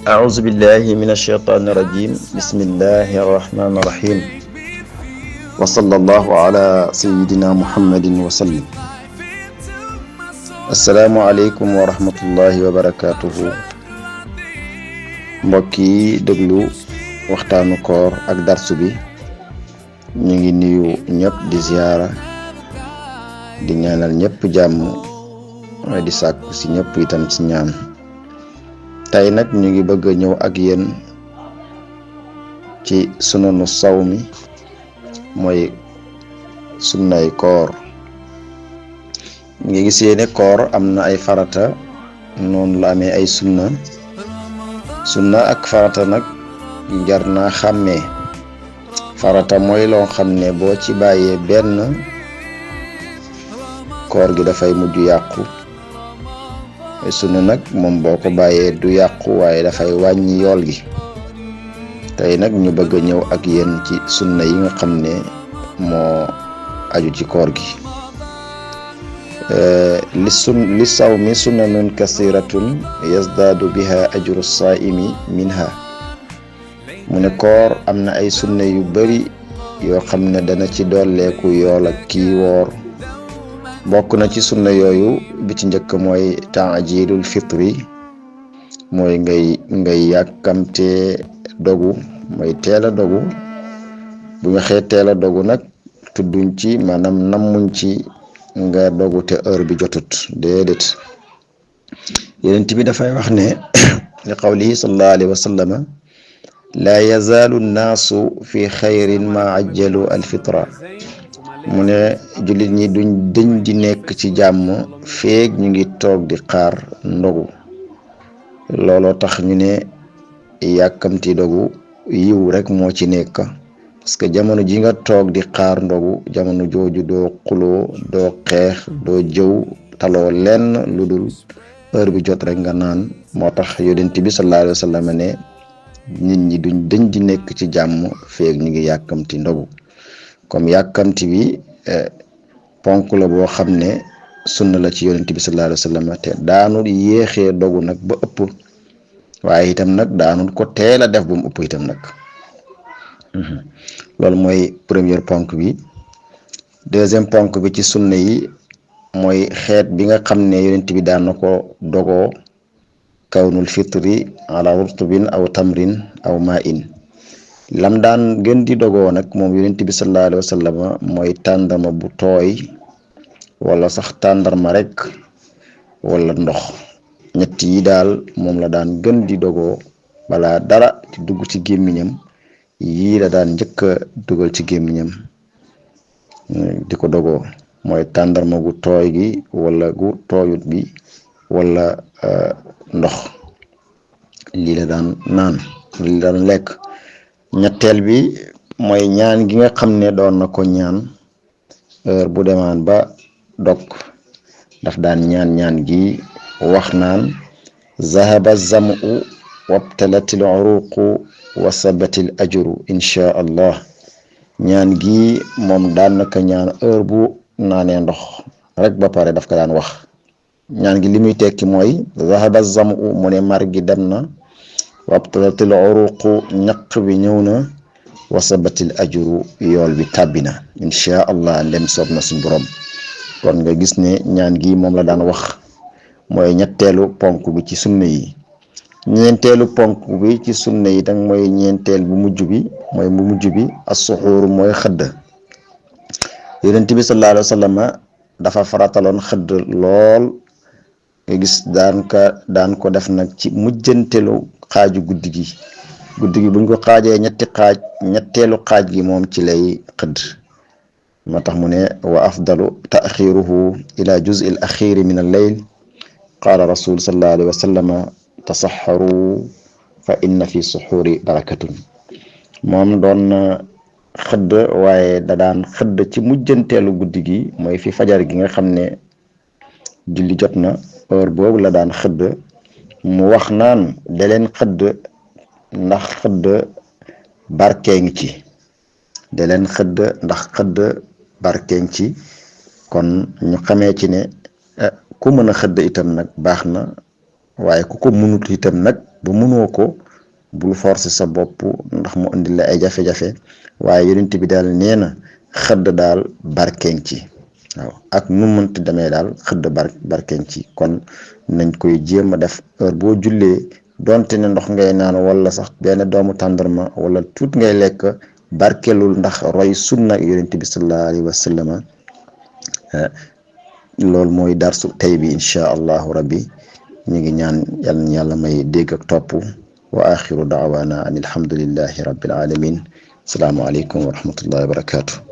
أعوذ بالله من الشيطان الرجيم بسم الله الرحمن الرحيم وصلى الله على سيدنا محمد وسلم السلام عليكم ورحمة الله وبركاته mbokki déglu waxtaanu koor ak darsu bi ñu ngi nuyu ñëpp di ziyaara di ñaanal ñëpp jàmm waaye di sàkku ci ñëpp itam ci ñaan tey nag ñu ngi bëgg a ñëw ak yéen ci sunanu sawmi mooy sunnay koor ngi gisee ne koor am na ay farata noonu la amee ay sunna ak farata nag jar naa xàmmee farata mooy loo xam ne boo ci bàyyee benn koor gi dafay mujj yàqu sunna nag moom boo ko bàyyee du yàqu waaye dafay wàññi yool gi tey nag ñu bëgg a ñëw ak yéen ci sunna yi nga xam ne moo aju ci koor gi li sawmi sunnanun kasiratun yazdaadu biha ajru saimi minha mu ne koor am na ay sunna yu bari yoo xam ne dana ci dolleeku yool ak kii woor bokk na ci sunna yooyu bi ci njëkk mooy taajilul fitri mooy ngay yàkkamte dogu mooy teel a dogu bu nga xee teel a dogu nag tudduñ ci maanaam nammuñ ci nga dogu te heure bi jotut déedéet yonent bi dafay wax ne li qawlihi sallallahu alayhi wa sallama laa yazaalu nnaasu fi xayrin ma ajjalu alfitra mu ne jullit ñi duñ dëñ di nekk ci jàmm feeg ñu ngi toog di xaar ndogu looloo tax ñu ne yàkkamti dogu yiw rek moo ci nekk parce que jamono ji nga toog di xaar ndogu jamono jooju doo xuloo doo xeex doo jëw taloo lenn lu dul heure bi jot rek nga naan moo tax yonent bi sallallahu alayhi wa sallam ne nit ñi duñ dëñ di nekk ci jàmm feeg ñu ngi yàkkamti ndogu comme yàkkamti bi ponk la boo xam ne sunna la ci yonent bi sallallahu alayhi wa sallam te daanul yéexee dogu nag ba ëpp waaye itam nag daanul ko teel a def ba mu ëpp itam nag loolu mooy première ponk bi deuxième ponk bi ci sunna yi mooy xeet bi nga xam ne yonent bi daan na ko dogoo kawnul fitri ala rutubin aw tamrin aw ma'in lam daan gën di dogoo nag moom yonent bi sallallahu alayhi wa sallam mooy tàndarma bu tooy wala sax tàndarma rek wala ndox ñett yi daal moom la daan gën di dogoo balaa dara di dugg ci gémmiñam yii la daan njëkk a dugal ci gémmiñam di ko dogoo mooy tàndarma gu tooy gi wala gu tooyut bi wala ndox lii la daan naan lii la daan lekk ñetteel bi mooy ñaan gi nga xam ne doon na ko ñaan heure bu demaan ba dog daf daan ñaan gi wax naan zahaba zamu wabtalatil uruqu wa sabatil ajru insha allah ñaan gi moom daan na ko ñaan heure bu naanee ndox rek ba pare daf ko daan wax ñaan gi li muy tekki mooy zahaba zamu mu ne mar gi dem na wabtalatil uruqu ñaq bi ñëw na wasabatil ajru yool bi tàbbi na insha allah ndem soob na suñ borom kon nga gis ne ñaan gi moom la daan wax mooy ñetteelu ponk bi ci sunna yi ñeenteelu ponk bi ci sunna yi dang mooy ñeenteel bu mujj bi as-suxuur mooy xëdd yonent bi sallallahu alayhi wa sallam dafa farataloon xëdd lool nga gis daan ko def nag ci mujjanteelu xaaju guddi gi buñ ko xaajee ñetteelu xaaj gi moom ci lay xëdd moo tax mu ne wa afdalu taxiruhu ila juz'i al axiri min al layl qaala rasul sallallahu alayhi wa sallam tasaxaru fa inna fi suxuri barakatun moom doon na xëdd waaye da daan xëdd ci mujjanteelu guddi gi mooy fi fajar gi nga xam ne julli jot na heure boobu la daan xëdd mu wax naan da leen xëdd ndax xëdd barkee ngi ci kon ñu xamee ci ne ku mën a xëdd itam nag baax na waaye ku ko mënut itam nag ba mënoo ko bul forcer sa bopp ndax mu indi la ay jafe-jafe waaye yonent bi daal nee na xëdd daal barkeñ ci waaw ak nu mënti demee daal xëdd barkeñ ci kon nañ koy jéem a def heure boo jullee donte ne ndox ngay naan wala sax benn doomu tàndarma wala tuut ngay lekk barkelul ndax roy sunna yonent bi sallallahu alayhi wa sallam loolu mooy darsu tey bi incha allahu rabbi ñu ngi ñaan yàlla may dégg ak topp wa axiru daawaana an alhamdulillahi rabbil alamin asalaamu aleykum wa rahmatullahi wa barakatuh